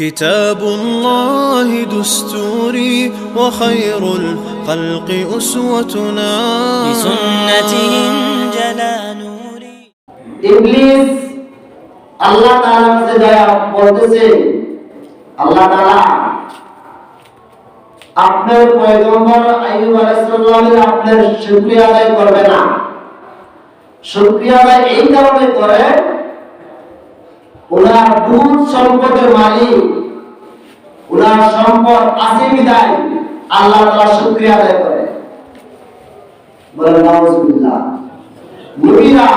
كتاب الله دستوري وخير الخلق أسوتنا بسنته جلا نوري ইবলিস আল্লাহ তাআলার কাছে যায় বলতেছে, আল্লাহ তাআলা আপনার পয়গম্বর আইয়ুব আলাইহিস সালামের আপনার শুকরিয়া আদায় করবে না। শুকরিয়া আদায় এই কারণে করে, ওনার বহুত সম্পদের মালিক, ওনার সম্পদ আছে বিদায় আল্লাহ তাআলা শুকরিয়া আদায় করে। বলেন নাউজুবিল্লাহ। নবীরা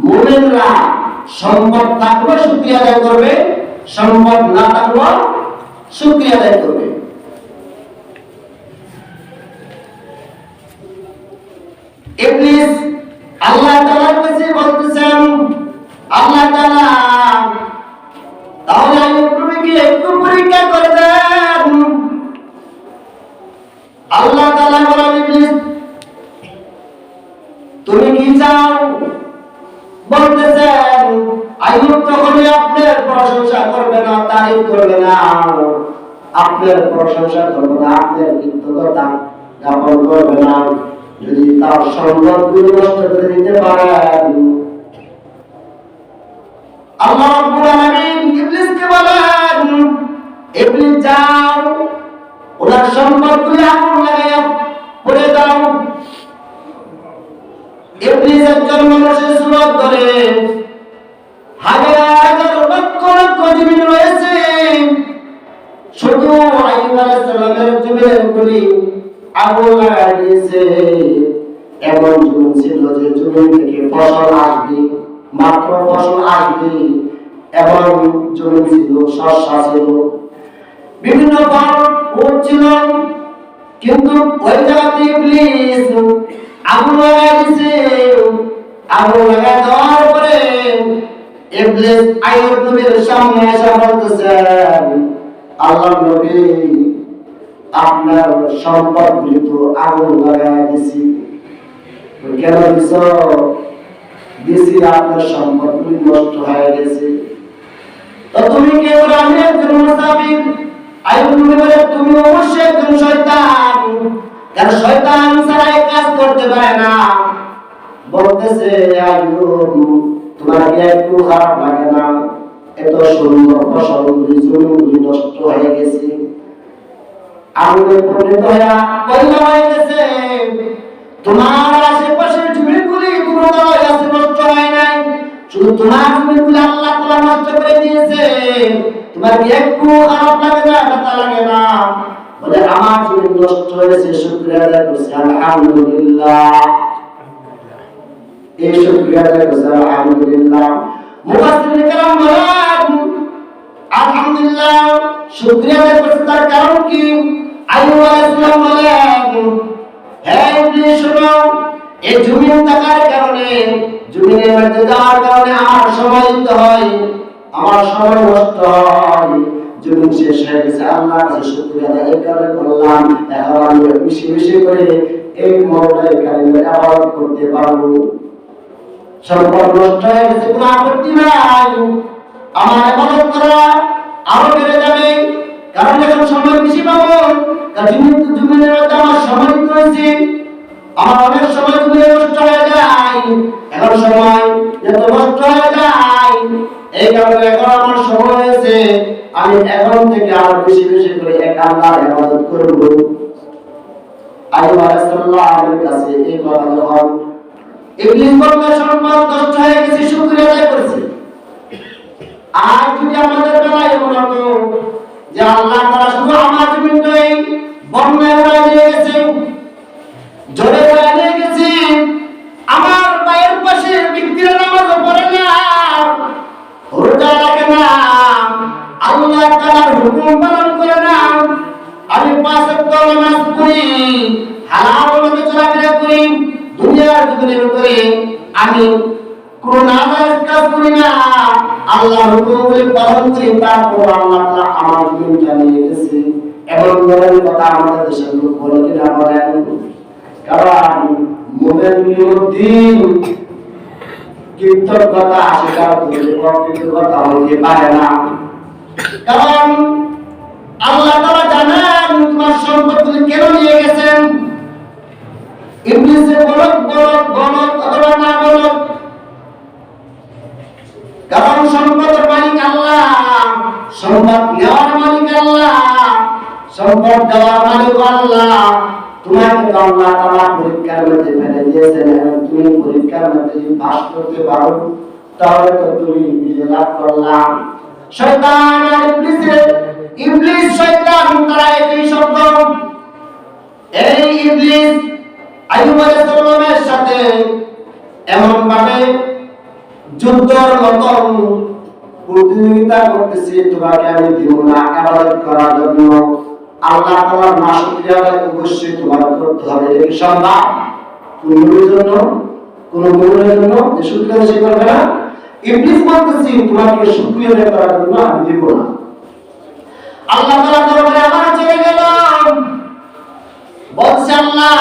মুমিনরা সম্পদ থাকলে শুকরিয়া আদায় করবে, সম্পদ না থাকলে শুকরিয়া আদায় করবে। ইবলিস আল্লাহ তাআলার কাছে বলতেছেন, আল্লাহ তাআলা তাহলে আইয়ুব নবীকে একটু পরীক্ষা করে দেন। আল্লাহ তাআলা বলেন, ইবলিস তুমি কি চাও? বলতেছেন, আইয়ুব তখনই আপনার প্রশংসা করবে না, তারিফ করবে না, আপনার প্রশংসা করবে না, আপনার কৃতজ্ঞতা জ্ঞাপন করবে না, যদি তার সম্পদগুলো নষ্ট করে দিতে পারেন। আল্লাহ রাব্বুল আলামিন ইবলিসকে বলেন, ইবলিস যাও, ওনার সম্পদগুলো আগুন লাগাইয়া পুড়ে দাও। ইবলিস একজন মানুষের সুরত ধরে, হাজার হাজার লক্ষ লক্ষ জমিন রয়েছে, শুধু আইয়ুব আলাইহিস সালামের জমিনের গুলি আগুন লাগাই দিয়েছে। এমন জমিন ছিল যে জমিন থেকে ফসল আসবে, মাত্র ফসল আসবে, এবং জমিন ছিল শস্য ছিল, বিভিন্ন ফল উঠছিল, কিন্তু ওই জায়গাতে ইবলিস আগুন লাগাই দিয়েছে। আগুন লাগাই দেওয়ার পরে ইবলিস আইয়ুব নবীর সামনে এসে বলতেছেন, আল্লাহ নবী আপনার সম্পদগুলি তো আগুন লাগাই দিয়েছি। কেন দিছি? আপনার সম্পদগুলি নষ্ট হয়ে গেছে। তো তুমি কে? বলে আমি একজন মুসাফির। আইয়ুব নবী বলে, তুমি অবশ্যই একজন শয়তান, কারণ শয়তান ছাড়া এই কাজ করতে পারে না। বলতেছে, আইয়ুব তোমার কি একটু খারাপ লাগে না? এত সুন্দর ফসলগুলি জমিগুলি নষ্ট হয়ে গেছে, আগুনে পরিণত হয়ে গেছে, তোমার আশেপাশের জমিগুলি পুরো আছে, নষ্ট হয় নাই, শুধু তোমার জমিগুলি আল্লাহ তাআলা নষ্ট করে দিয়েছে। তোমার কি একটু খারাপ লাগে না? ব্যথা লাগে না? বলে, আমার জমি নষ্ট হয়েছে, শুকরিয়া আদায় করছি, আলহামদুলিল্লাহ। এই শুকরিয়া আদায় করছি, আলহামদুলিল্লাহ। মুফাসসিরিন কেরাম বলেন, আলহামদুলিল্লাহ শুকরিয়া আদায় করছি, তার কারণ কি? আইয়ুব আলাইহিস সালাম বলেন, হে ইবলিস শোনো, এই জমিন থাকার কারণে, জমিনের মধ্যে যাওয়ার কারণে আমার সময় দিতে হয়, আমার সময় নষ্ট হয়, জমিন শেষ হয়ে গেছে, আল্লাহর কাছে শুকরিয়া আদায় করলাম, এখন আমি বেশি বেশি করে এই মওলাই কারিমের ইবাদত করতে পারবো। সম্পদ নষ্ট হয়ে গেছে, কোনো আপত্তি নাই, আমার ইবাদত করা আরো বেড়ে যাবে, কারণ এখন সময় বেশি পাবো। জমিনের মধ্যে আমার সময় দিতে হয়েছে, আমার অনেক সময় জমিনে নষ্ট হয়ে যায়, এখন সময় যত নষ্ট হয়ে যায়, এই কারণে এখন আমার সময় হয়েছে, আমি এখন থেকে আরো বেশি বেশি করে এক আল্লাহর ইবাদত করব। আইয়ুব আলাইহিস সালামের কাছে এই কথা যখন ইবলিস বলল, সম্পদ নষ্ট হয়ে গেছে, শুকরিয়া আদায় করেছে। আর যদি আমাদের বেলায় এমন হতো যে আল্লাহ তাআলা শুধু আমার জমিনটাই বন্যায় উড়াই নিয়ে গেছে, জলে উড়াই নিয়ে গেছে, আমার পায়ের পাশে ব্যক্তিরা নামাজও পড়ে না, রোজা রাখে না, আল্লাহ তাআলার হুকুম পালন করে না, আমি 5 ওয়াক্ত নামাজ পড়ি, হালাল মতে চলাফেরা করি, দুনিয়ার জীবনের উপরে আমি কোন নাজায়েজ কাজ করি না, আল্লাহর হুকুমগুলি পালন করি, তারপর আল্লাহ তাআলা আমার জীবনটা নিয়ে গেছে। এবং ধরনের কথা আমাদের দেশের লোক বলে কিনা বলেন, কারণ মুমিনুল দিন কৃতজ্ঞতা স্বীকার করলে কৃতজ্ঞতা হতে পারে না। কারণ আল্লাহ তাআলা জানেন তোমার সম্পদগুলি কেন নিয়ে গেছেন। ইবলিসের বলক অথবা না বলক, কারণ সম্পদের মালিক আল্লাহ, সম্পদ নেওয়ার মালিক আল্লাহ, সম্পদ দেওয়ার মালিক আল্লাহ। তোমাকে তো আল্লাহ তাআলা পরীক্ষার মধ্যে ফেলে দিয়েছেন, এবং তুমি পরীক্ষার মধ্যে যদি পাস করতে পারো তাহলে তো তুমি বিজয় লাভ করলাম। শয়তান আর ইবলিস শয়তান তারা একই শব্দ। এই ইবলিস আইয়ুব আলাইহিস সালামের সাথে এমন ভাবে যুদ্ধের মতন প্রতিযোগিতা করতেছে, তোমাকে আমি দিব না ইবাদত করার জন্য। আল্লাহ তাআলার নাশকরিয়া অবশ্যই তোমার করতে হবে। এটা কি সম্ভব? কোন মুমিনের জন্য যে শুকরিয়া সে করবে না? ইবলিস বলতেছে তোমাকে শুকরিয়া করার জন্য আমি দিব না। আল্লাহ তাআলা দরবারে আবার চলে গেল, বলছে আল্লাহ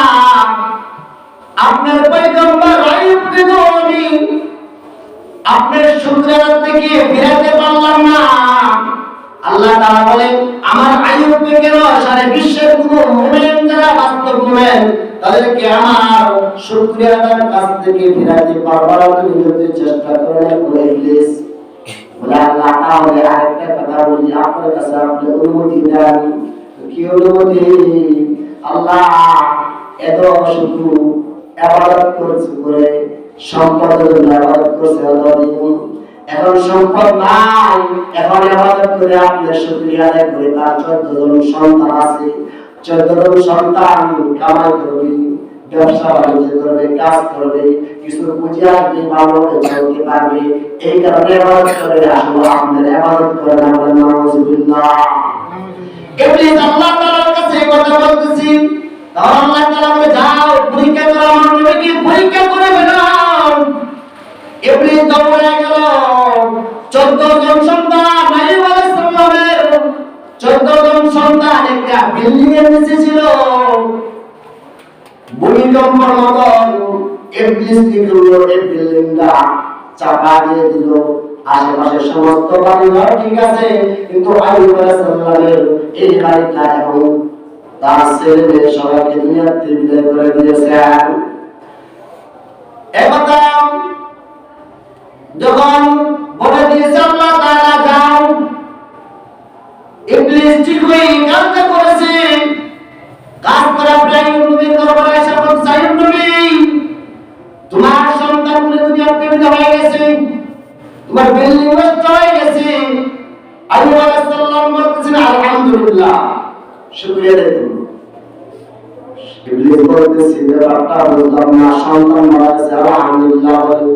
আপনার পয়গম্বর আইয়ুবকে তো আমি আপনার শুকরিয়া থেকে ফেরাতে পারলাম না। আল্লাহ তাআলা বলেন আমার আইয়ুবকে কেন সারা বিশ্বের কোন মুমিন যারা বাস্তব মুমিন তাদেরকে আমার শুকরিয়ার কাছ থেকে ফেরাতে পারবার তুমি যদি চেষ্টা করেন ইবলিস বলে আল্লাহ তাহলে আরেকটা কথা বলি, আপনার কাছে আপনি অনুমতি দেন। কি অনুমতি? আল্লাহ এত শুধু ইবাদত করছে করে সম্পদের জন্য ইবাদত করছে অতদিন, এখন সম্পদ নাই, এখন ইবাদত করে আপনার শুকরিয়া আদায় করে তার 14 জন সন্তান আছে, 14 জন সন্তান কামাই করবে, ব্যবসা বাণিজ্য করবে, কাজ করবে, কিছু পুঁজি আসবে, ভালোভাবে চলতে পারবে। এই কারণে ইবাদত করে আসলে আপনার ইবাদত করে না বলেন নাউযুবিল্লাহ। ইবলিস আল্লাহ তাআলার কাছে কথা বলতেছি, তখন আল্লাহ তাআলা বলে যাও পরীক্ষা করো, আমার নবীকে পরীক্ষা করে ফেলাও। ইবলিস দৌড়ে গেল, 14 জন সন্তান আইয়ুব আলাইহিস সালামের 14 জন সন্তান একটা বিল্ডিং এর নিচে ছিল। ভূমিকম্পের মতন ইবলিস কি করলো, এই বিল্ডিংটা চাপা দিয়ে দিল। আশেপাশের সমস্ত বাড়িঘর ঠিক আছে, কিন্তু আইয়ুব আলাইহিস সালামের এই বাড়িটা এবং তার ছেলে মেয়ে সবাইকে দুনিয়া থেকে বিদায় করে দিয়েছেন। একথা যখন বলে দিয়েছে আল্লাহ তাআলা যাও, ইবলিস ঠিক হয়ে কাজটা করেছে। কাজ করা প্রায় নবীর দরবারে এসে বলছে আইয়ুব নবী তোমার সন্তানগুলো দুনিয়া থেকে বিদায় হয়ে গেছে, তোমার বিল্ডিং নষ্ট হয়ে গেছে। আইয়ুব আলাইহিস সালাম বলতেছেন আলহামদুলিল্লাহ, শুকরিয়া দেন। ইবলিস বলতেছে ব্যাপারটা বুঝলাম না, সন্তান মারা গেছে আলহামদুলিল্লাহ বলে,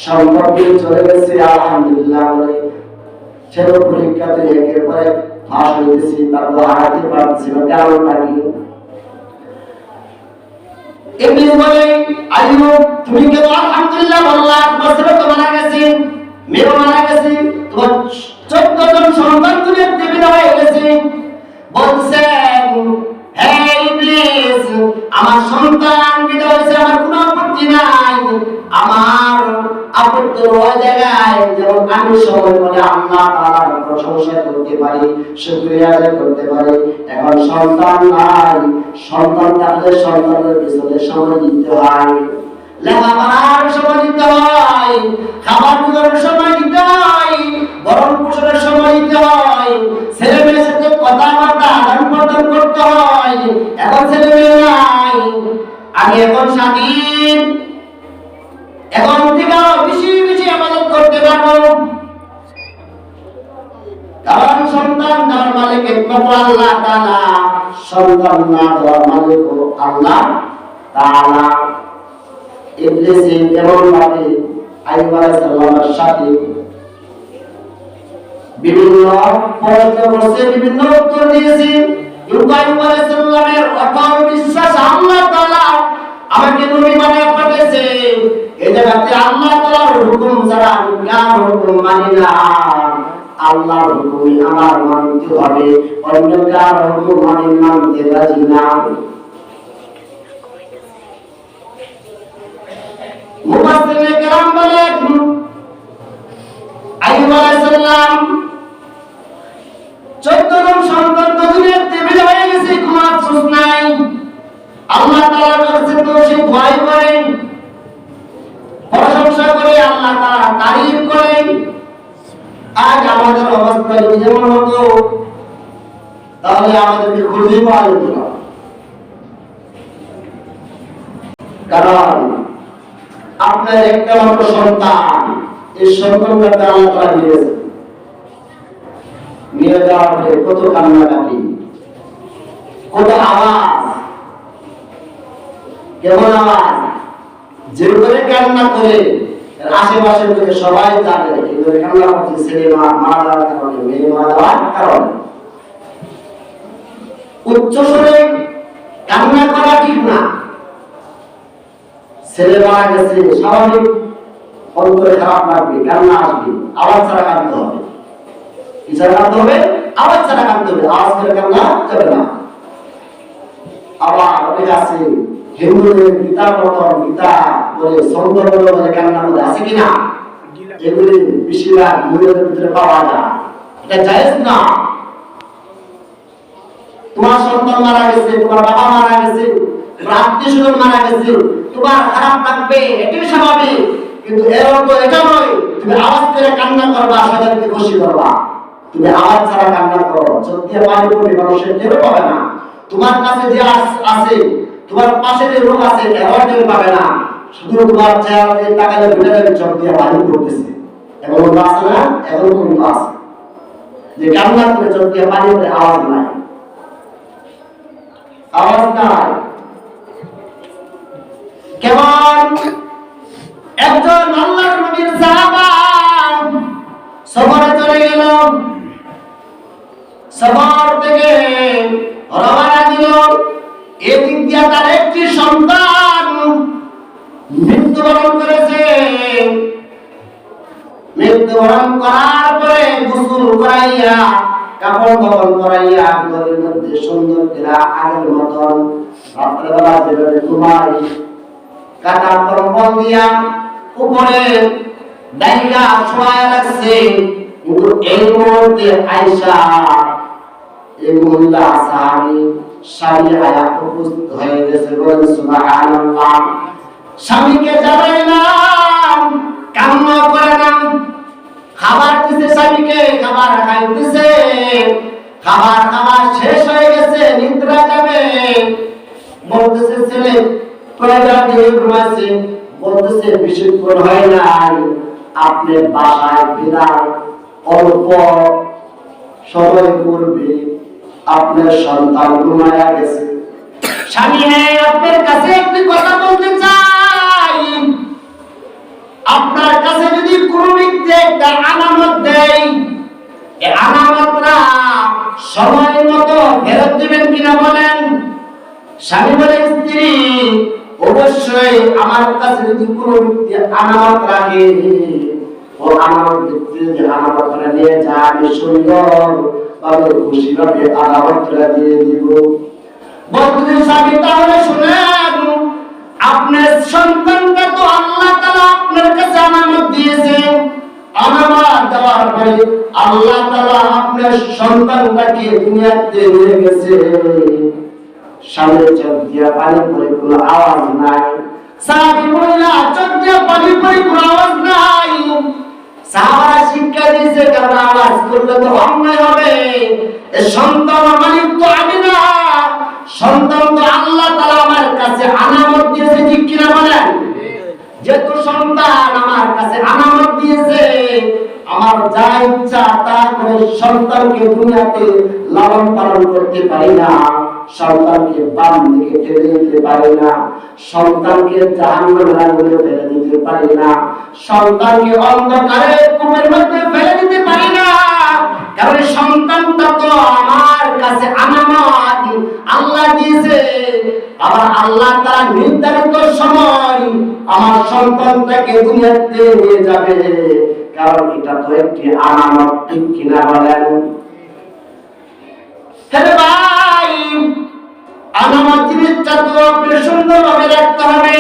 সম্পর্কে চলে গেছে আলহামদুলিল্লাহ বলে, ছেলে পরীক্ষাতে একের পর এক ফাঁস হইতেছি, তারপর হারাতে পারতেছি না, কারণটা কি? ইবলিস বলে আইয়ুব তুমি কেন আলহামদুলিল্লাহ বললা? তোমার ছেলে তো মারা গেছে, মেয়েও মারা গেছে, তোমার 14 জন সন্তান দুনিয়া থেকে বিদায় হয়ে গেছে। বলছে হে ইবলিস আমার সন্তান বিদায় হয়েছে, আমার কোনো আপত্তি নাই, আমার আপত্তি ওই জায়গায় যেমন আমি সময় বলে আল্লাহ তাআলার প্রশংসা করতে পারি, শুকরিয়া আদায় করতে পারি। এখন সন্তান নাই, সন্তান থাকলে সন্তানের পিছনে সময় দিতে হয়, লেখাপড়ার সময় দিতে হয়, খাবার দাবারের সময় দিতে হয়, ভরণ পোষণের সময় দিতে হয়, ছেলে মেয়ের সাথে কথাবার্তা আদান প্রদান করতে হয়। এখন ছেলে মেয়ে নাই, আমি এখন স্বাধীন, এখন থেকে বেশি বেশি ইবাদত করতে পারবো। কারণ সন্তান দেওয়ার মালিক একমাত্র আল্লাহ তাআলা, সন্তান না দেওয়ার মালিক আল্লাহ তাআলা। ইবলিস এমন ভাবে আইয়ুব আলাইহিস সালামের সাথে বিভিন্ন প্রশ্ন করছে, বিভিন্ন উত্তর দিয়েছে, কিন্তু আইয়ুব আলাইহিস সালামের অটল বিশ্বাস আল্লাহ তাআলা আমাকে নবী বানিয়ে পাঠিয়েছে। এই জায়গাতে আল্লাহ তাআলার হুকুম ছাড়া আমি কার হুকুম মানি না, আল্লাহর হুকুমই আমার মানতে হবে, অন্য কার হুকুম আমি মানতে রাজি না। মুফাসসিরিনে কেরাম বলেন আইয়ুব আলাইহিস সালাম 14 জন সন্তান দুনিয়ার টেবিলে হয়ে গেছে, কোনো আফসোস নাই। আল্লাহ তাআলার কাছে তো সে দোয়াই করেন, প্রশংসা করে, আল্লাহ তাআলা তারিফ করেন। আজ আমাদের অবস্থা যদি যেমন হতো, তাহলে আমাদেরকে খুঁজে পাওয়া যেত না। কারণ আপনার একটা মাত্র সন্তান, এই সন্তানটা আল্লাহ তাআলা দিয়েছেন। নিয়ে যাওয়ার পরে কত কান্নাকাটি, কত আওয়াজ, কেমন আওয়াজ, যে করে কান্না করে আশেপাশের থেকে সবাই জানে কিন্তু কান্না করছে ছেলে মারা যাওয়ার কারণে, মেয়ে মারা যাওয়ার কারণে। উচ্চ স্বরে কান্না করা ঠিক না। ছেলে মারা গেছে, স্বাভাবিক অন্তরে খারাপ লাগবে, কান্না আসবে, আওয়াজ ছাড়া কাঁদতে হবে। কি ছাড়া কাঁদতে হবে? আওয়াজ ছাড়া কাঁদতে হবে, আওয়াজ করে কান্না যাবে না। আবার অনেক আছে হিন্দুদের গীতা পঠন, গীতা বলে, সৌন্দর্য বলে কান্না করে, আছে কিনা? এগুলি বেশিরভাগ মহিলাদের ভিতরে পাওয়া যায়। এটা জায়েজ না। তোমার সন্তান মারা গেছে, তোমার বাবা মারা গেছে, তোমার আত্মীয়-স্বজন মারা গেছে, তোমার খারাপ লাগবে, এটাই স্বাভাবিক। কিন্তু এর অর্থ এটা নয় তুমি আওয়াজ করে কান্না করবা, সবাইকে খুশি করবা। তুমি আওয়াজ ছাড়া কান্না করো, চোখ দিয়ে পানি পড়বে, মানুষের টের পাবে না। তোমার কাছে যে আছে, তোমার পাশে যে লোক আছে, এরাও টের পাবে না। শুধু তোমার চেহারা দিয়ে তাকালে বুঝে যাবে চোখ দিয়ে পানি পড়তেছে। এখন লোক আছে না? এখন কিন্তু আছে যে কান্না করে চোখ দিয়ে পানি পড়ে, আওয়াজ নাই, আওয়াজ নাই। কেমন একজন আল্লাহর নবীর সাহাবা সফরে চলে গেল, সফর থেকে রওনা দিল। এদিক দিয়ে তার একটি সন্তান মৃত্যুবরণ করেছে। মৃত্যুবরণ করার পরে গোসল করাইয়া, কাপড় ধোপন করাইয়া, ঘরের মধ্যে সুন্দর করে আগের মতন রাত্রেবেলা যেভাবে ঘুমাই, কাটা কম্বল দিয়া উপরে ডাইকা শোয়া রাখছে। কিন্তু এই মুহূর্তে আয়েশা, এই মহিলা স্বামী আয়া উপস্থিত হয়ে গেছে। বলেন সুবহানাল্লাহ। স্বামীকে জানাইলাম, কান্না করে না, খাবার দিছে স্বামীকে, খাবার খাইতেছে, খাবার শেষ হয়ে গেছে, নিদ্রা যাবে। বলতেছে ছেলে কয়টা দিয়ে ঘুমাইছে, বলতেছে বেশিক্ষণ হয় নাই, আপনি বাসায় ফেরার অল্প সময় পূর্বে আপনার সন্তান ঘুমায়া গেছে। স্বামী, হ্যাঁ আপনার কাছে একটি কথা বলতে চাই। আপনার কাছে যদি কোনো ব্যক্তি একটা আলামত দেয়, এই আলামতটা সময় মতো ফেরত দিবেন কিনা বলেন। স্বামী বলে, স্ত্রী অবশ্যই আমার কাছে যদি কোনো ব্যক্তি আলামত রাখে, ও আলামত ব্যক্তি যে আলামতটা নিয়ে যায়, আমি সুন্দর ভাবে খুশি ভাবে আলামতটা দিয়ে দিব। বলতে স্বামী, তাহলে শুনেন, আপনার সন্তানটা তো আল্লাহ তাআলা আপনার কাছে আলামত দিয়েছে। আলামত দেওয়ার পরে আল্লাহ তাআলা আপনার সন্তানটাকে দুনিয়াতে নিয়ে গেছে। সামনে চোখ দিয়া পানি পড়ে কোনো আওয়াজ নাই। সাহাবী বললা, চোখ দিয়া পানি পড়ে কোনো আওয়াজ নাই। সাহাবারা শিক্ষা দিয়েছে, কারণ আওয়াজ করলে তো অন্যায় হবে। এই সন্তান মালিক তো আমি না, সন্তান তো আল্লাহ তাআলা আমার কাছে আলামত দিয়েছে, ঠিক কিনা বলেন। যেহেতু সন্তান আমার কাছে আলামত দিয়েছে, আমার যা ইচ্ছা তা করে সন্তানকে দুনিয়াতে লালন পালন করতে পারি না, সন্তানকে বাম দিকে ঠেলে দিতে পারি না, সন্তানকে জাহান্নামের আগুনে ফেলে দিতে পারি না, সন্তানকে অন্ধকারের কূপের মধ্যে ফেলে দিতে পারি না। কারণ সন্তানটা তো আমার কাছে আলামত আল্লাহ দিয়েছে। আবার আল্লাহ তাআলা নির্ধারিত সময় আমার সন্তানটাকে দুনিয়াতে নিয়ে যাবে, কারণ এটা তো একটি আলামত, ঠিক কিনা বলেন। হ্যাঁ ভাই, আলামত জিনিসটা তো আপনি সুন্দরভাবে রাখতে হবে।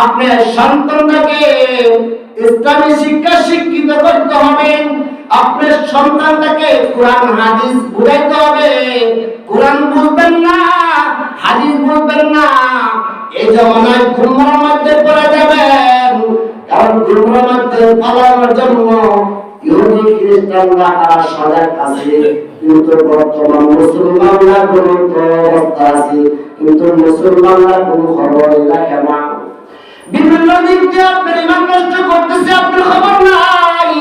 আপনার সন্তানটাকে ইসলামী শিক্ষা শিক্ষিত করতে হবে। আপনার সন্তানটাকে কোরআন হাদিস বুঝাইতে হবে। কোরআন বুঝবেন না, হাদিস বুঝবেন না, এই জমানায় গুমরার মধ্যে পড়ে যাবেন। কারণ গুমরার মধ্যে পালানোর জন্য ইহুদি খ্রিস্টানরা তারা সজাগ আছে, কিন্তু বর্তমান মুসলমানরা গুরুত্ব অবস্থা আছে, কিন্তু মুসলমানরা কোনো খবর রাখে না। বিভিন্ন দিক দিয়ে আপনার ইমান নষ্ট করতেছে, আপনার খবর নাই।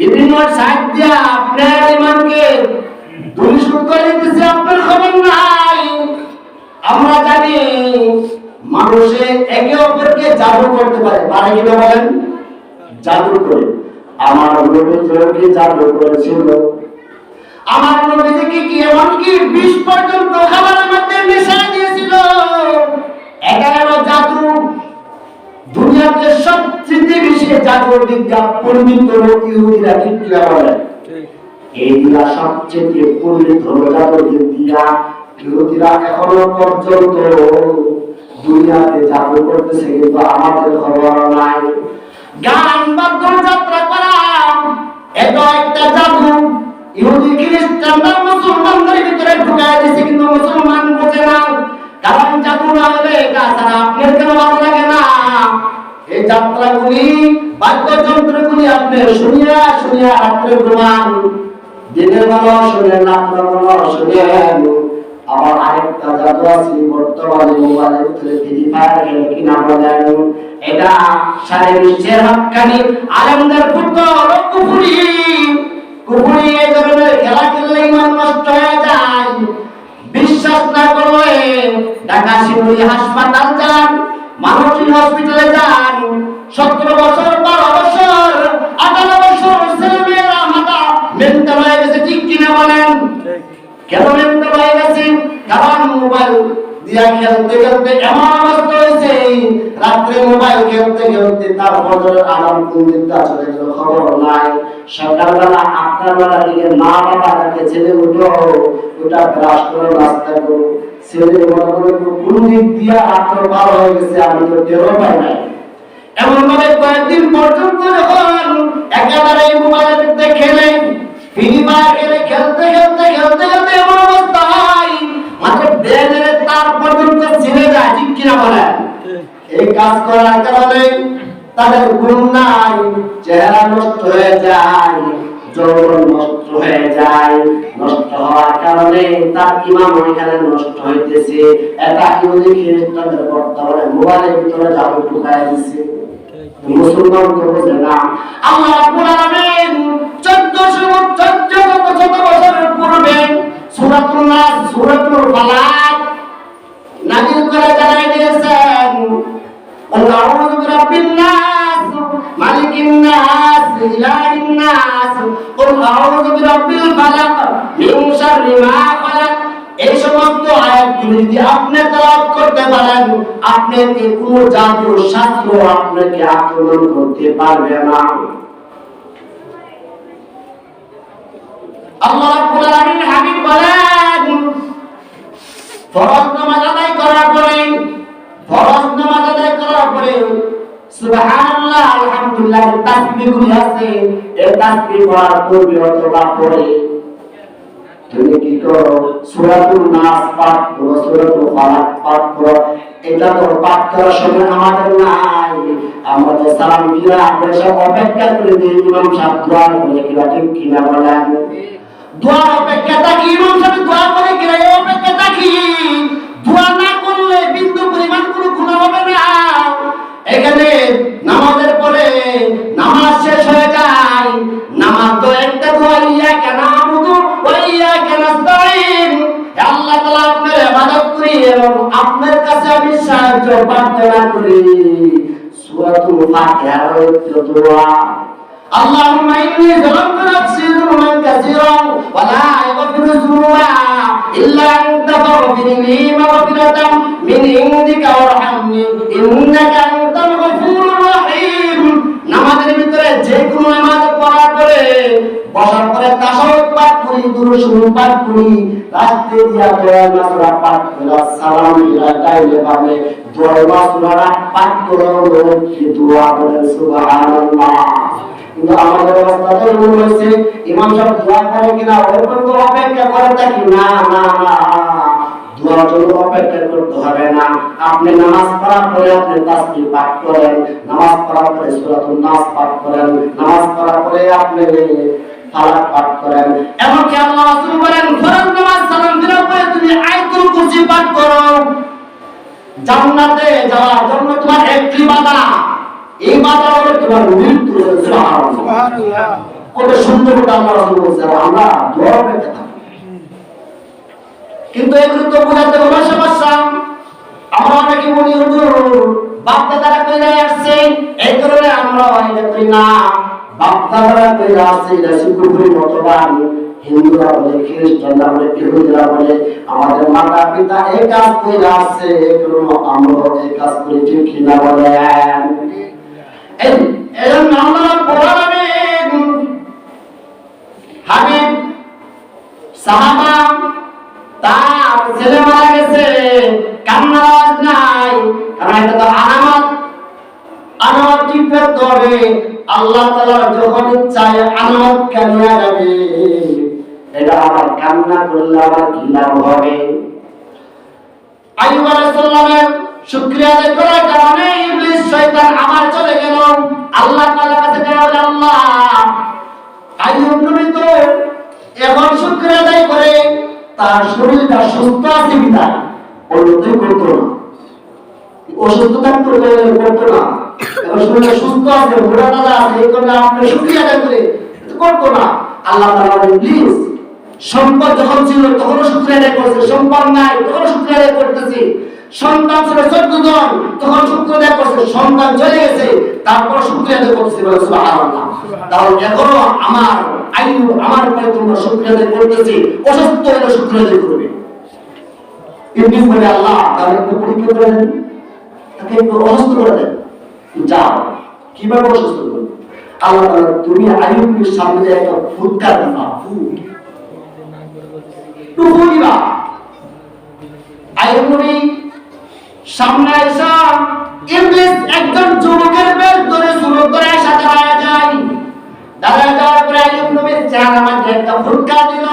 বিভিন্ন সাইড দিয়ে আপনার ইমানকে ধ্বংস করে দিতেছে, আপনার খবর নাই। আমরা জানি মানুষে একে অপরকে জাদু করতে পারে, পারে কিনা বলেন? জাদু করে। আমার নবীকে জাদু করেছিল, আমার নবীকে কি এমনকি বিষ পর্যন্ত খাবারের মধ্যে মিশিয়ে দিয়েছিল। 11 জাদু, দুনিয়াতে সবচেয়ে বেশি জাদু বিদ্যা পণ্ডিত হলো ইহুদিরা, ঠিক কিনা বলেন? এই দিরা সবচেয়ে পণ্ডিত হলো জাদু বিদ্যা। ইহুদিরা এখনো পর্যন্ত দুনিয়াতে জাদু করতেছে, কিন্তু আমাদের খবর নাই। গান বাদ্য যাত্রা করা এটা একটা জাদু। ইহুদি খ্রিস্টানরা মুসলমানদের ভিতরে ঢুকায় দিয়েছে, কিন্তু মুসলমান বোঝে না। কারণ জাদু না হলে তাছাড়া আপনার কেন ভালো লাগে না? এই যাত্রাগুলি, বাদ্যযন্ত্রগুলি আপনি শুনিয়া শুনিয়া রাত্রে ঘুমান, দিনের বেলা শুনেন, রাত্রে বেলা শুনেন। আবার আরেকটা জাদু আছে বর্তমানে মোবাইলের ভিতরে, ফ্রি ফায়ার খেলে কিনা বলেন? এটা সারা বিশ্বের হক্কানি আলেমদের ফুটবল কুফরি, কুফরি এই ধরনের খেলা খেললে ইমান নষ্ট হয়ে যায়। বিশ্বাস না করলে ঢাকা শিবলী হাসপাতাল যান, মানসিক হসপিটালে যান। 17 বছর, 12 বছর, 18 বছর ছেলে মেয়েরা মাথা মেন্টাল হয়ে গেছে, ঠিক কিনা বলেন? কেন মেন্টাল হয়ে গেছে? কারণ মোবাইল দিয়া খেলতে খেলতে এমন অবস্থা হয়েছে, রাত্রে মোবাইল খেলতে খেলতে তার ফজরের আলাম কোন দিকটা চলে গেল খবর নাই। সকালবেলা 8টার বেলা দিকে মা বাবা ডাকে, ছেলে উঠো, ওটা ব্রাশ করো, নাস্তা করো। ছেলে মনে করে কোন দিক দিয়া রাত্র পার হয়ে গেছে, আমি তো টেরও পাই নাই। এমন ভাবে কয়েকদিন পর্যন্ত যখন একেবারে মোবাইলের মধ্যে খেলে, ফ্রি ফায়ার খেলে, খেলতে খেলতে খেলতে খেলতে এমন অবস্থা হয় মাত্র ব্রেনের তার পর্যন্ত ছিঁড়ে যায়, ঠিক কিনা বলেন? এই কাজ করার কারণে তাদের গুণ নাই, চেহারা নষ্ট হয়ে যায়, যৌবন নষ্ট হয়ে যায়। নষ্ট হওয়ার কারণে তার ইমান ওইখানে নষ্ট হইতেছে। এটা ইহুদি খ্রিস্টানদের বর্তমানে মোবাইলের ভিতরে জাদু ঢুকায় দিচ্ছে, মুসলমান তো বোঝে না। আল্লাহ রাব্বুল আলামিন 1400 বছরের পূর্বে সূরাতুন নাস, সূরাতুল ফালাক নাযিল করে জানাই দিয়েছেন, আউযু বিরাব্বিন নাস, মালিকিন নাস, ইলাহিন নাস, আউযু বিরাব্বিল ফালাক, মিন শাররি মা খালাক। এই সমস্ত আয়াতগুলি যদি আপনি তেলাওয়াত করতে পারেন, আপনাকে কোনো জাদু শাস্ত্র আপনাকে আক্রমণ করতে পারবে না। আল্লাহ রাব্বুল আলামিন হাবিব বলেন, ফরজ নামাজ আদায় করার পরে, ফরজ নামাজ আদায় করার পরে সুবহানাল্লাহ, আলহামদুলিল্লাহ তাসবিহগুলি আছে, এই তাসবিহ পড়ার পূর্বে অথবা পরে তুমি কি করো? সূরাতুন নাস পাঠ করো, সূরাতুল ফালাক পাঠ করো। এটা তো পাঠ করার সময় আমাদের নাই। আমরা তো সালাম দিয়ে আমরা সব অপেক্ষা করে দিই ইমাম সাহেব দোয়া করে কিনা, ঠিক কিনা বলেন? দোয়া অপেক্ষা থাকি, ইমাম সাহেব দোয়া করে কিনা এই অপেক্ষা থাকি। দোয়া না করলে বিন্দু পরিমাণ কোনো গুনাহ হবে না। এখানে নামাজের পরে নামাজ শেষ হয়ে যায়, নামাজ তো একটা দোয়া, ইয়াকা না'বুদু ওয়া ইয়াকা নাস্তাঈন। আল্লাহ তাআলা আপনার ইবাদত করি এবং আপনার কাছে আমি সাহায্য প্রার্থনা করি। সূরাতুল ফাতিহার একটা দোয়া, আল্লাহুম্মা ইন্নী যালামতু নাফসি যুলমান কাসীরান ওয়া লা ইয়াগফিরু যুনুবা ইল্লা আনতা ফাগফিরলি মাগফিরাতাম মিন ইনদিকা ওয়ারহামনি ইন্নাকা আনতাল গফুরুর রহিম। নামাজের ভিতরে যে কোনো নামাজ পড়ার পরে বসার পরে তাশাহুদ পাঠ করি, দুরূদ শরীফ পাঠ করি, রাস্তে দিয়া দোয়া মাসুরা পাঠ করি, সালাম ফিরা গাইলে পাবে দোয়া মাসুরা পাঠ করো, কি দোয়া বলেন সুবহানাল্লাহ। কিন্তু আমাদের অবস্থা এমন হয়েছে, ইমাম সাহেব দোয়া করে কিনা ওই পর্যন্ত অপেক্ষা করে থাকি। না না না, দোয়ার জন্য অপেক্ষা করতে হবে না। আপনি নামাজ পড়ার পরে আপনি তাসবিহ পাঠ করেন, নামাজ পড়ার পরে সূরাতুন নাস পাঠ করেন, নামাজ পড়ার পরে আপনি ফালাক পাঠ করেন। এমনকি আল্লাহ রাসূল বলেন, ফরজ নামাজ সালাম দেওয়ার পরে তুমি আয়াতুল কুরসি পাঠ করো, জান্নাতে যাওয়ার জন্য তোমার একটি বাধা, এই বাধা হলো তোমার মৃত্যু। সুবহানাল্লাহ, কত সুন্দর কথা আল্লাহ রাসূল বলেছেন। আমরা দোয়া করতে থাকি, কিন্তু এগুলো তো বোঝাতে বড় সমস্যা। আমরা অনেকে বলি হুজুর বাপ দাদারা কইরা আসছে, এই কারণে আমরা এটা করি না। বাপ দাদারা কইরা আসছে, এটা শিক্ষকের মতবাদ। হিন্দুরা বলে, খ্রিস্টানরা বলে, ইহুদিরা বলে আমাদের মাতা পিতা এই কাজ কইরা আসছে, এই কারণে আমরা এই কাজ করি, ঠিক কিনা বলেন? এই জন্য আমরা বলবেন হাবিব সাহাবা তার ছেলে মারা গেছে, কান্নার আওয়াজ নাই, কারণ এটা তো আনামত ঠিক করতে হবে। আল্লাহ তাআলা যখন ইচ্ছায় আনামত কান্না যাবে, এটা আমার কান্না করলে আমার কি লাভ হবে? আইয়ুব আলাইহিস সালামের শুকরিয়া আদায় করার কারণে ইবলিস শয়তান আবার চলে গেল। আল্লাহ তাআলার কাছে গেল, আল্লাহ আইয়ুব নবী তো এখন শুকরিয়া আদায় করে তার শরীরটা সুস্থ আছে বিধায় অন্যতই করতো না, অসুস্থ থাকতো করতো না, এখন শরীরটা সুস্থ আছে, ঘোড়া দাদা আছে, এই কারণে আপনি শুকরিয়া আদায় করে করতো না। আল্লাহ তাআলা বলেন, প্লিজ, সম্পদ যখন ছিল তখনও শুকরিয়া আদায় করছে, সম্পদ নাই তখনও শুকরিয়া আদায় করতেছি, সন্তান ছিল 14 জন তখন শুকরিয়া আদায় করছে, সন্তান চলে গেছে তারপর শুকরিয়া আদায় করছে। সুবহানাল্লাহ। তাহলে এখনো আমার আইয়ুব আমার উপরে তোমরা শুকরিয়া আদায় করতেছি, অসুস্থ হলে শুকরিয়া আদায় করবে। ইবলিস বলে, আল্লাহ তাহলে একটু পরীক্ষা করে দেন, তাকে একটু অসুস্থ করে দেন। যাও, কিভাবে অসুস্থ করবে? আল্লাহ তাআলা, তুমি আইয়ুবের সামনে একটা ফুৎকার দিবা, টুকু দিবা। আইয়ুব নবী সামনে এসে ইবলিস একজন যুবকের বেশ ধরে শুরু করে এসে দাঁড়ায় যায়। দাঁড়ায় যাওয়ার পরে আইয়ুব নবীর চেহারার মধ্যে একটা ফুৎকার দিল।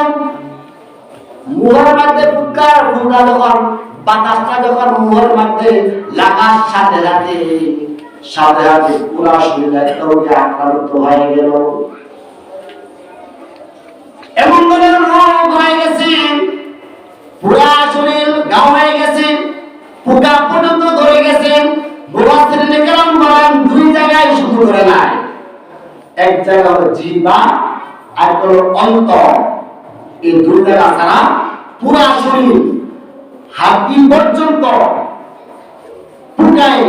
মুখের মধ্যে ফুৎকার ফুটা যখন বাতাসটা যখন মুখের মধ্যে লাগার সাথে সাথে পুরা শরীর একটা আক্রান্ত হয়ে গেল। এমন ধরনের রোগ হয়ে গেছে, পুরা শরীর গাও হয়ে গেছে, পোকা পর্যন্ত ধরে গেছে। মুফাসসিরিনে কেরাম বলেন, দুই জায়গায় শুধু ধরে নাই, এক জায়গা হলো জিহ্বা আর হলো অন্তর। এই দুই জায়গা ছাড়া পুরা শরীর হাড়ি পর্যন্ত পোকায়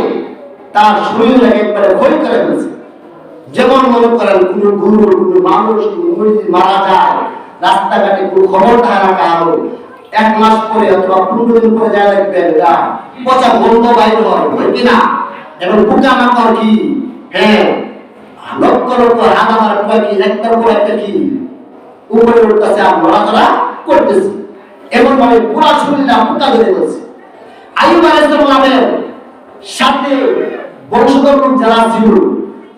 তার শরীর একবারে ক্ষয় করে ফেলছে। যেমন মনে করেন কোন গরু, কোন মানুষ, কোন মুরগি মারা যায়, রাস্তাঘাটে কোন খবর থাকে না কারো, 1 মাস পরে অথবা 15 দিন পরে যায় দেখবেন এটা পচা গন্ধ বাইর হয় কিনা। এবং পোকা মাকড় কি, হ্যাঁ, লক্ষ লক্ষ হাজার পোকা কি একটার পর একটা কি উপরে উঠতেছে আর নড়াচড়া করতেছে। এমন ভাবে পুরা শরীরটা পোকা ধরে গেছে। আইয়ুব আলাইহিস সালামের সাথে বংশধর লোক যারা ছিল,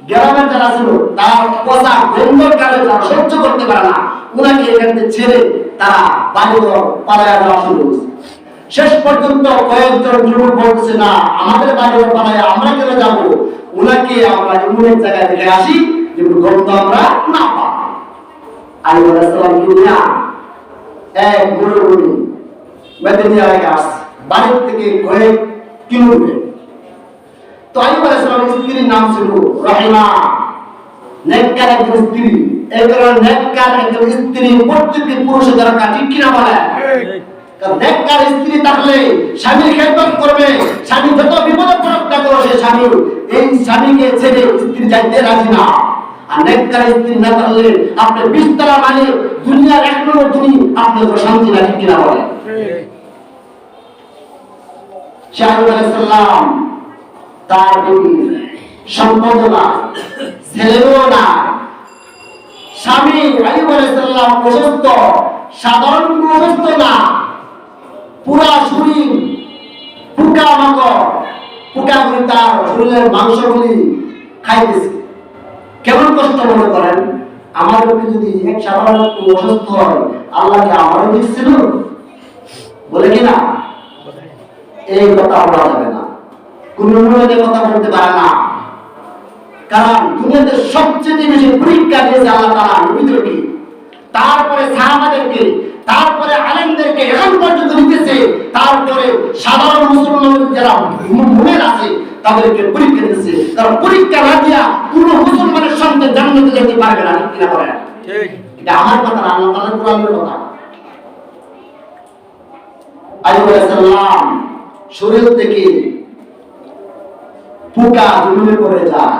গ্রামের যারা ছিল, তার পচা গন্ধর কারণে তারা সহ্য করতে পারে না, উনাকে এখান থেকে ছেড়ে তারা বাড়িঘর পালায়া যাওয়া শুরু করেছে। শেষ পর্যন্ত কয়েকজন যুবক বলতেছে, না, আমাদের বাড়িঘর পালায়া আমরা কেন যাবো, উনাকে আমরা এমন এক জায়গায় রেখে আসি যেগুলো গন্ধ আমরা না পাই। আইয়ুব আলাইহিস সালামকে নিয়ে এক মরুভূমি মেদিনা এলাকায় আসছে, বাড়ির থেকে কয়েক কিলোমিটার। তো আইয়ুব আলাইহিস সালামের স্ত্রীর নাম ছিল রহিমা, নেককার একজন স্ত্রী। এই কারণে নেককার একজন স্ত্রী প্রত্যেকটি পুরুষের দরকার, ঠিক কিনা বলে? কারণ নেককার স্ত্রী থাকলে স্বামীর খেদমত করবে, স্বামী যত বিপদে পড়ুক না কেন সে স্বামী এই স্বামীকে ছেড়ে স্ত্রী যাইতে রাজি না। আর নেককার স্ত্রী না থাকলে আপনি বিস্তরা মানে দুনিয়ার 1 নম্বর ধনী, আপনি তো শান্তি না, ঠিক কিনা বলে? আইয়ুব আলাইহিস সালাম তার সম্পদ না, ছেলেও না, স্বামী আইয়ুব আলাইহিস সালাম অসুস্থ, সাধারণ কোনো অসুস্থ না, পুরা শরীর পোকা মাকড়, পোকাগুলি তার শরীরের মাংসগুলি খাইতেছে। কেমন কষ্ট মনে করেন? আমার লোকে যদি এক সাধারণ অসুস্থ হয়, আল্লাহকে আমারও দিচ্ছিল বলে কিনা? এই কথা বলা যাবে না, কোন মূল্যে কথা বলতে পারে না। কারণ দুনিয়াতে সবচেয়ে বেশি পরীক্ষা দিয়েছে আল্লাহ তাআলা নবীদেরকে, তারপরে সাহাবাদেরকে, তারপরে আলেমদেরকে, এখন পর্যন্ত দিতেছে, তারপরে সাধারণ মুসলমান যারা মুমিন আছে তাদেরকে পরীক্ষা দিতেছে। কারণ পরীক্ষা না দিয়া কোনো মুসলমানের সন্তান জান্নাতে যেতে পারবে না, ঠিক কিনা বলেন? ঠিক। এটা আমার কথা না, আল্লাহ তাআলার কোরআনের কথা। আইয়ুব আলাইহিস সালাম শরীর থেকে পোকা জমিনে পড়ে যায়।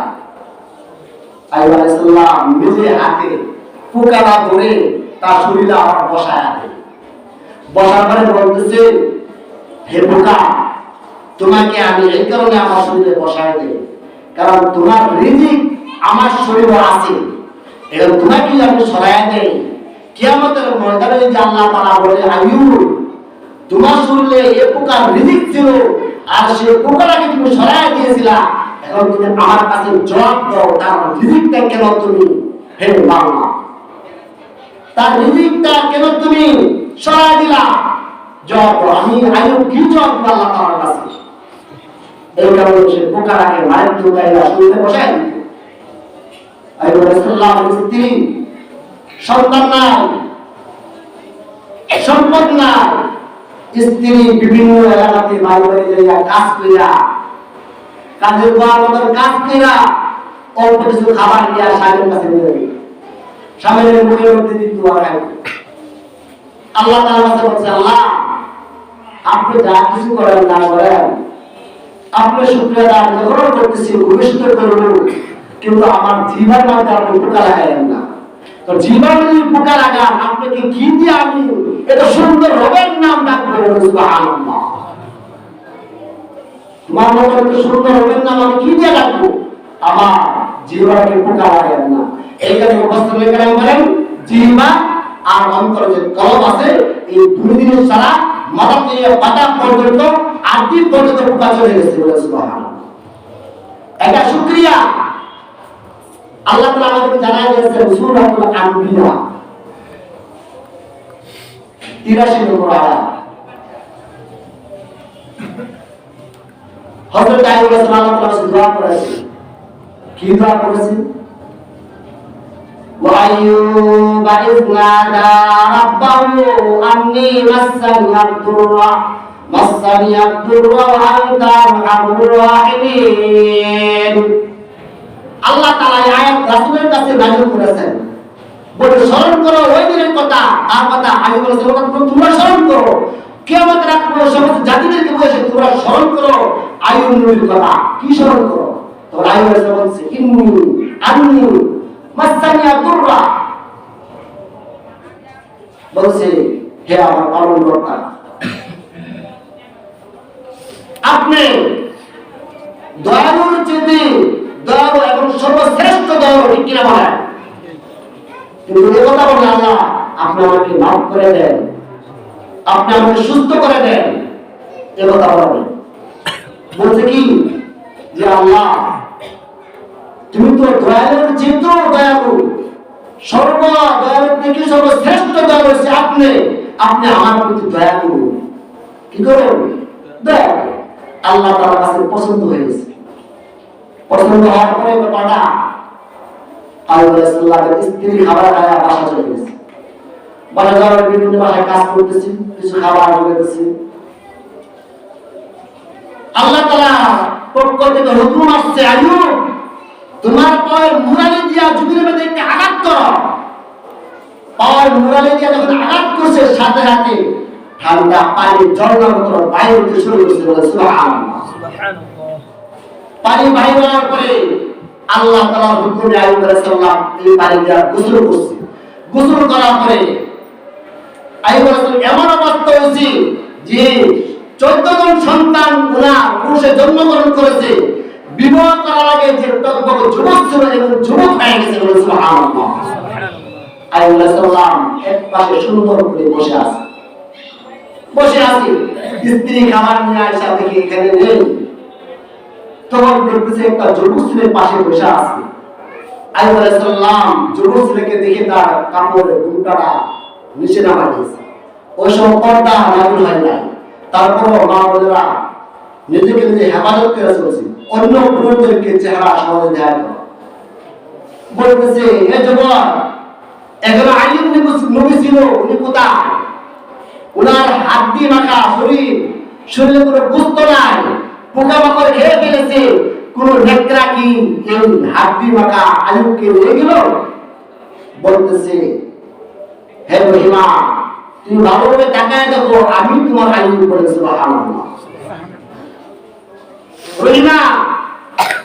আইয়ুব আলাইহিস সালাম নিজে হাতে পোকাটা ধরে তার শরীরে আবার বসায় দেয়। বসার পরে বলতেছে, হে পোকা, তোমাকে আমি এই কারণে আমার শরীরে বসায় দেই, কারণ তোমার রিজিক আমার শরীরে আছে, এবং তোমাকে আমি সরাইয়া দেই। কিয়ামতের ময়দানে যে আল্লাহ তাআলা বলে, আইয়ুব, তোমার শরীরে এই পোকার রিজিক ছিল, আর সেই পোকাটাকে তুমি সরাইয়া দিয়েছিলা, এখন তুমি আমার কাছে জবাব দাও, তার রিজিকটা কেন তুমি হে বাবা, তার রিজিকটা কেন তুমি সরাইয়া দিলা? জবাব দাও। আমি আইয়ুব কি জবাব দেব আল্লাহ তাআলার কাছে? এই কারণে সে পোকাটাকে মায়ের দুটাইয়া শরীরে বসায় দিত। আইয়ুব আলাইহিস সালামের স্ত্রী, সন্তান নাই, সম্পদ নাই, স্ত্রী বিভিন্ন এলাকাতে বাড়ি বাড়ি যাইয়া কাজ কইরা, কাজের বাবদের কাজ কইরা অল্প কিছু খাবার নিয়ে স্বামীর কাছে নিয়ে যাবে, স্বামীর মুখের মধ্যে দিত আর খাইত। আল্লাহ তাআলা কাছে বলছে, আল্লাহ, আপনি যা কিছু করেন না করেন, আপনি শুকরিয়া আদায় যখন করতেছি ভবিষ্যতে করব, কিন্তু আমার জীবন মধ্যে আপনি পোকা লাগাইলেন না। তো জীবন যদি পোকা লাগান, আপনাকে কি দিয়ে আমি এত সুন্দর রবের নাম ডাকবো? সুবহানাল্লাহ। তোমার মতো এত সুন্দর রবের নাম আমি কি দিয়ে ডাকবো? আমার জীবনকে পোকা লাগাইলেন না। এই কারণে মুফাসসির কেরাম বলেন, জিহ্বা আর অন্তর যে কলব আছে, এই দুই জিনিস ছাড়া মাথা থেকে পাতা পর্যন্ত আদি পর্যন্ত পোকা চলে গেছে। সুবহানাল্লাহ। এটা শুকরিয়া। আল্লাহ তাআলা আমাদেরকে জানায় দিয়েছেন সূরাতুল আনবিয়া 83 নম্বর আয়াত। হযরত আইয়ুব আলাইহিস সালাম আল্লাহ তাআলার কাছে দোয়া করেছেন। কি দোয়া করেছেন? ওয়া আইয়ুবা ইয নাদা রাব্বাহু আন্নী মাসানিয়াদ দুররা ওয়া আনতা আরহামুর রাহিমিন। আল্লাহ তাআলা এই আয়াত রাসূলের কাছে নাযিল করেছেন, বলে স্মরণ করো ওই দিনের কথা, তার কথা আইয়ুব আলাইহিস সালাম তোমরা স্মরণ করো, কিয়ামতের রাত পর্যন্ত সমস্ত জাতিদেরকে বলেছে তোমরা স্মরণ করো আইয়ুব নবীর কথা। কি স্মরণ করো? তো আইয়ুব আলাইহিস সালাম বলছে, আন্নী মাসানিয়া দুররা, বলছে হে আমার পালনকর্তা, আপনি দয়ালুর চেয়ে দয়ালু এবং সর্বশ্রেষ্ঠ দয়ালু, ঠিক কিনা বলেন? কিন্তু এই কথা বলে, আল্লাহ আপনি আমাকে মাফ করে দেন, আপনি আমাকে সুস্থ করে দেন, এ কথা বলেন। বলছে কি যে আল্লাহ তুমি তো দয়ালুর চেয়ে দয়ালু, সর্বদয়ালু থেকে সর্বশ্রেষ্ঠ দয়ালু হচ্ছে আপনি, আপনি আমার প্রতি দয়া করুন। কি করুন? দয়া করুন। আল্লাহ তাআলার কাছে পছন্দ হয়েছে। পছন্দ হওয়ার পরে ব্যাপারটা আইয়ুব আলাইহিস সালামের স্ত্রী খাবার খায়া বাসা চলে গেছে। বাসা যাওয়ার বিভিন্ন বাসায় কাজ করতেছি, কিছু খাবার জোগাইতেছি। আল্লাহ তাআলা পক্ষ থেকে হুকুম আসছে, আইয়ুব তোমার পায়ের মুরালি দিয়া জমির মধ্যে একটা আঘাত করো। পায়ের মুরালি দিয়া যখন আঘাত করছে, সাথে সাথে ঠান্ডা পানি ঝর্ণার মতো বাইরে উঠতে শুরু করছে। বলে সুবহানাল্লাহ। পানি বাইরে হওয়ার পরে আল্লাহ তাআলার হুকুমে আইয়ুব আলাইহিস সালাম এই পানি দিয়া গোসল করছে। গোসল করার পরে আইয়ুব আলাইহিস সালাম এমন অবস্থা হয়েছে যে 14 জন সন্তান ওনার পুরুষে জন্মগ্রহণ করেছে। বিবাহ করার আগে যে তৎপর যুবক ছিল এবং যুবক হয়ে গেছে। বলে সুবহানাল্লাহ। আইয়ুব আলাইহিস সালাম এক পাশে সুন্দর করে বসে আছে। স্ত্রী খাবার নিয়ে আসা থেকে এখানে নেই, তখন দেখতেছে একটা যুবক ছেলের পাশে বসে আছে। আইয়ুব আলাইহিস সালাম যুবক ছেলেকে দেখে তার কাপড়ের ঘুমটাটা নিচে নামায় দিয়েছে। ওই সময় পর্দা নাযিল হয় নাই, তারপরও মা বোনেরা নিজেকে নিজে হেফাজত করে চলছে। অন্য পুরুষদেরকে চেহারা সমাজে দেখা করে বলতেছে, এ যুবক, এখন আইয়ুব নবী ছিল, উনি কোথায়? ওনার হাড্ডি মাখা শরীর, শরীরে কোনো গোস্ত নাই, পোকামাকড় খেয়ে ফেলেছে, কোন নেকড়া কি এই হাড্ডি মাখা আইয়ুবকে নিয়ে গেল? বলতেছে, হে রহিমা, তুমি ভালোভাবে তাকায় দেখো, আমি তোমার আইয়ুব বলে সুবহানাল্লাহ। রহিমা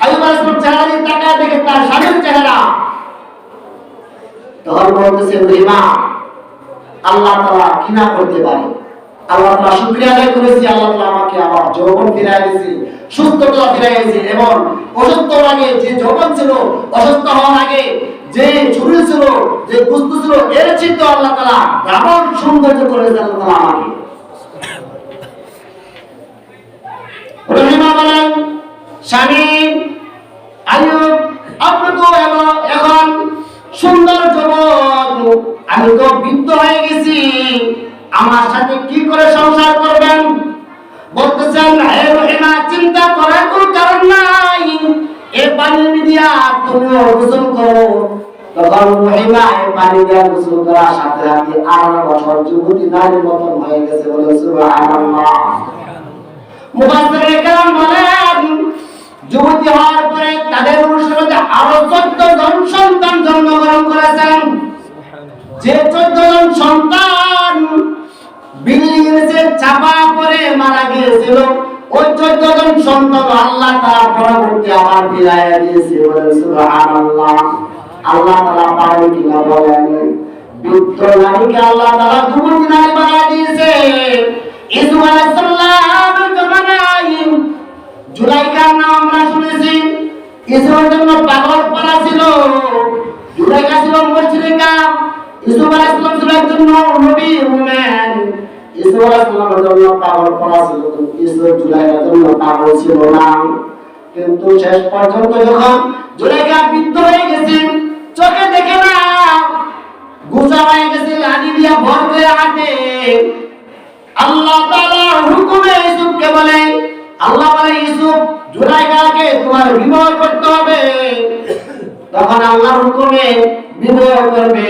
আইয়ুব আলাইহিস চেহারা দিয়ে তাকায় দেখে তার স্বামীর চেহারা। তখন বলতেছে, রহিমা, আল্লাহ তাআলা কি না করতে পারে? আল্লাহ তাআলা শুকরিয়া আদায় করেছি, আল্লাহ তাআলা আমাকে আবার যৌবন ফিরিয়ে দিয়েছে, সুস্থতা ফিরিয়ে দিয়েছে। এবং অসুস্থ আগে যে যৌবন ছিল, অসুস্থ হওয়ার আগে যে শরীর ছিল, যে গুস্ত ছিল, এর চিত্ত আল্লাহ তাআলা এমন সৌন্দর্য করেছে আল্লাহ তাআলা আমাকে। রহিমা বলেন, স্বামী আইয়ুব, আপনি তো এখন সুন্দর যুবক, আমি তো বৃদ্ধ হয়ে গেছি, আমার সাথে কি করে সংসার করবেন? বলতেছেন, হে রহিমা, চিন্তা করার কোনো কারণ নাই, এই পানি দিয়া তুমি গোসল করো। তখন রহিমা এই পানি দিয়া গোসল করার সাথে সাথে 18 বছর যুবতী নারীর মতন হয়ে গেছে। বলে সুবহানাল্লাহ। মুফাসসিরিনে কেরাম বলেন, যুবতী হওয়ার পরে তাদের অনুসারে আরো 14 জন সন্তান জন্মগ্রহণ করেছেন। যে 14 জন সন্তান বিল্ডিং এর চাপা পড়ে মারা গিয়েছিল, ওই 14 জন সন্তান আল্লাহ তাআলা পরবর্তী আবার ফিরাইয়া দিয়েছে। বলেন সুবহানাল্লাহ। আল্লাহ তাআলা পারেন কিনা বলেন? বৃদ্ধ নারীকে আল্লাহ তাআলা যুবতী নারী বানিয়ে দিয়েছে। ইসু আলাইহিস সালামের জামানায় জুলাইখার নাম আমরা শুনেছি। ইসুর জন্য পাগল পারা ছিল, জুলাইখা ছিল মুশরিকা, ইসু আলাইহিস সালাম ছিল একজন নবী মুমিন। ইসু আলাইহিস সালামের জন্য পাগল পারা ছিল, ইসু জুলাইখার জন্য পাগল ছিল না। কিন্তু শেষ পর্যন্ত যখন জুলাইখা বৃদ্ধ হয়ে গেছে, চোখে দেখে না, গোসা হয়ে গেছে, লাঠি দিয়া ভর করে হাঁটে, আল্লাহ তাআলার হুকুমে ইউসুফকে বলে, আল্লাহ বলে, ইউসুফ, জুলাইখাকে তোমার বিবাহ করতে হবে। তখন আল্লাহর হুকুমে বিবাহ করবে।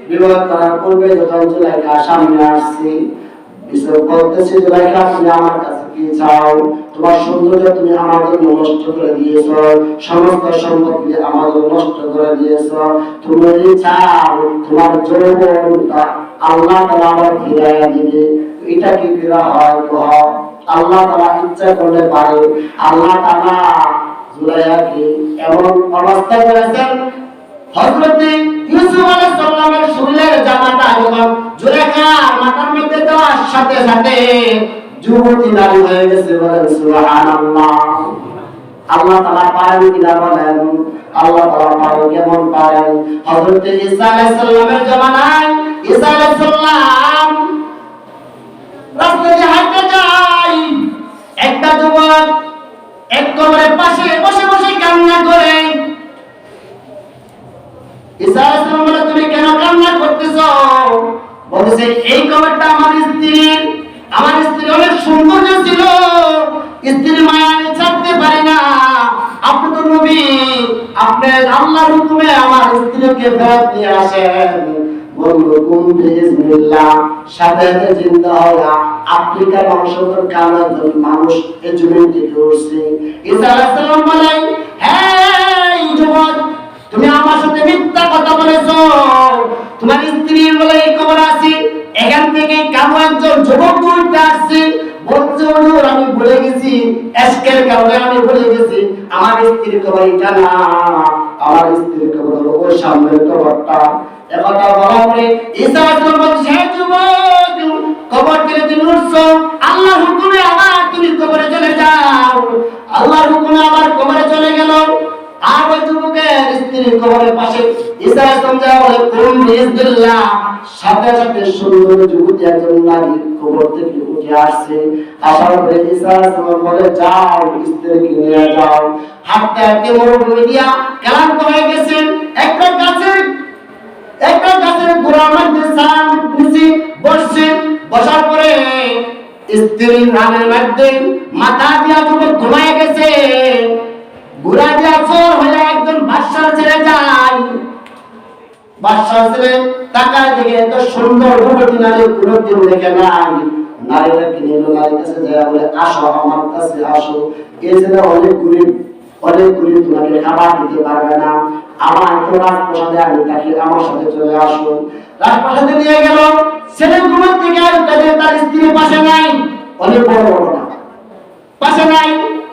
বিবাহ করার পূর্বে যখন জুলাইখা সামনে আসছে, ইউসুফ বলতেছে, জুলাইখা, তুমি আমার কাছে কি চাও? তোমার সৌন্দর্য তুমি আমার জন্য নষ্ট করে দিয়েছো, সমস্ত সম্পত্তি আমার জন্য নষ্ট করে দিয়েছো। তুমি যদি চাও তোমার যৌবনটা আল্লাহ তাআলা আবার ফিরাইয়া দিবে, এটা কি ফিরা হয়? আল্লাহ তাআলা ইচ্ছা করলে পারে। আল্লাহ তাআলা জুলাইখাকে এমন অবস্থা করেছেন, হযরত ইউসুফ আলাইহিস সালামের শরীরের জামাটা যখন জুলাইখার মাথার মধ্যে দেওয়ার সাথে সাথে যুবতী নারী হয়ে গেছে। বলেন সুবহানাল্লাহ। আল্লাহ তাআলা পারেন কিনা বলেন? আল্লাহ তাআলা পারেন। কেমন পারেন? হযরত ঈসা আলাইহিস সালামের জামানায় ঈসা আলাইহিস সালাম রাস্তা দিয়ে হাঁটতে যায়, একটা যুবক এক কবরের পাশে বসে বসে কান্না করে। ঈসা আলাইহিস সালাম বলে, তুমি কেন কান্না করতেছো? বলেছে, এই কবরটা আমার স্ত্রীর, আমার স্ত্রী অনেক সুন্দর ছিল, স্ত্রীর মায়া আমি ছাড়তে পারি না। আপনি তো নবী, আপনি আল্লাহর হুকুমে আমার স্ত্রীকে ফেরত নিয়ে আসেন। বলল, কুম বিইজনিল্লাহ। সাথে সাথে চিন্তা হলো আফ্রিকার অংশধর কানাডার মানুষ এই জমিন থেকে উঠছে। ঈসা আলাইহিস সালাম বলেন, হ্যাঁ যুবক, তুমি আমার সাথে মিথ্যা কথা বলেছো, তোমার স্ত্রীর বলে এই খবর আছে, এখান থেকে কারো একজন যুবক উঠতে আসছে, বলছে, হুজুর, আমি ভুলে গেছি, আজকের কারণে আমি ভুলে গেছি, আমার স্ত্রীর খবর এটা না, আমার স্ত্রীর খবর হলো ওই সামনের খবরটা। একথা বলার পরে ঈসা আলাইহিস সালাম বলছে, হে যুবক, কবর থেকে তুমি উঠছো, আল্লাহর হুকুমে আবার তুমি কবরে চলে যাও। আল্লাহর হুকুমে আবার কবরে চলে গেল। আর ওই যুবকের স্ত্রীর কবরের পাশে ঈসা আলাইহিস সালাম যা বলে, কুম বিইজনিল্লাহ। সাথে সাথে সুন্দর যুবতী একজন নারী কবর থেকে থেকে আসছে। আসার পরে ঈসা আলাইহিস সালাম বলে যাও স্ত্রীকে নিয়ে যাও। হাঁটতে হাঁটতে মরুভূমি দিয়া ক্লান্ত হয়ে গেছেন। একটা গাছের গোড়ার মধ্যে ছায়া নিচে বসছেন। বসার পরে স্ত্রীর রানের মধ্যে মাথা দিয়া যখন ঘুমায় গেছে, ঘুরা দিয়া চোর হয়ে একজন বাদশার ছেড়ে যায়। বাদশার ছেলে তাকায় দেখে এত সুন্দর যুবতী নারী কোনোদিন দেখে নাই। নারীটাকে নিয়ে নারীর কাছে যায় বলে আসো আমার কাছে আসো, এই ছেলে অনেক গরিব তোমাকে খাবার দিতে পারবে না, আমার তো রাজপ্রাসাদে আমি তাকে আমার সাথে চলে আসো। রাজপ্রাসাদে নিয়ে গেল। ছেলে ঘুমের থেকে তার স্ত্রী পাশে নাই, অনেক বড় ঘটনা পাশে নাই।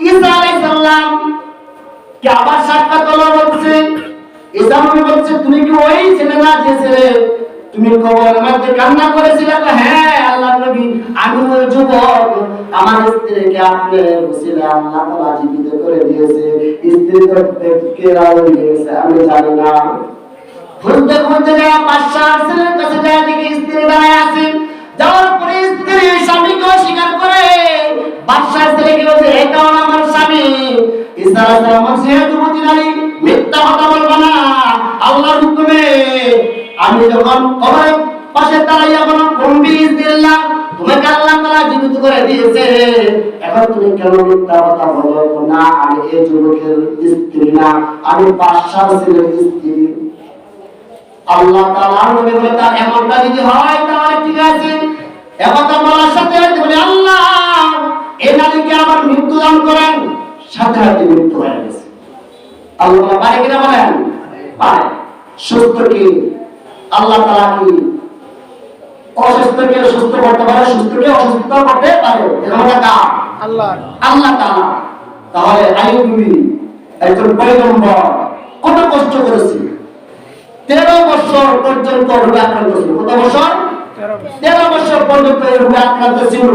ঈসা আলাইহিস সালাম কে আবার সাক্ষাৎ হলো। বলছে ঈসা বলছে তুমি কি ওই ছেলে না যে ছেলে তুমি কবরের মধ্যে কান্না করেছিলে? হ্যাঁ আল্লাহর নবী, আমি ওই যুবক। আমার স্ত্রীকে আপনি বসিলে আল্লাহ তাআলা জীবিত করে দিয়েছে। স্ত্রী তো দেখে রাও গেছে, আমি জানি না। খুঁজতে যায় বাদশার ছেলের কাছে যায়, দেখি স্ত্রী দাঁড়ায় আছে। যাওয়ার পরে স্ত্রী স্বামীকে অস্বীকার করে। বাদশার ছেলেকে বলছে এটা আমার স্বামী। ঈসা আলাইহিস সালাম বলছে যুবতী নারী মিথ্যা কথা বলবা না, আল্লাহর হুকুমে আমি যখন কবরের পাশে দাঁড়াইয়া বলো কুম্বি ইসবিল্লাহ, তোমাকে আল্লাহ তাআলা জীবিত করে দিয়েছে, এখন তুমি কেন মিথ্যা কথা বলো? না আমি এই যুবকের স্ত্রী না, আমি বাদশার ছেলের স্ত্রী। আল্লাহ তাআলা নবী বলে তার এমনটা যদি হয় তাহলে ঠিক আছে। এমনটা বলার সাথে সাথে বলে আল্লাহ এই নারীকে আবার মৃত্যু দান করেন। সাথে সাথে মৃত্যু হয়ে গেছে। আল্লাহ পারে কিনা বলেন? পারে। সুস্থ কি আল্লাহ তাআলা কি অসুস্থকে সুস্থ করতে পারে? সুস্থকে অসুস্থ করতে পারে। এটা আল্লাহ তাআলা। তাহলে আইয়ুব নবী একজন পয়গম্বর কত কষ্ট করেছে। 13 বছর পর্যন্ত রোগে আক্রান্ত ছিল। কত বছর? 13 বছর পর্যন্ত এই রোগে আক্রান্ত ছিল।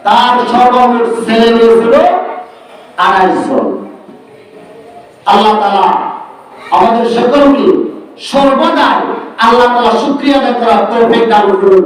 তার সর্বমোট ছেলে মেয়ে ছিল 28 জন। আল্লাহ তাআলা আমাদের সকলকে সর্বদাই আল্লাহ তাআলা শুকরিয়া আদায় করার তৌফিক দান করুন।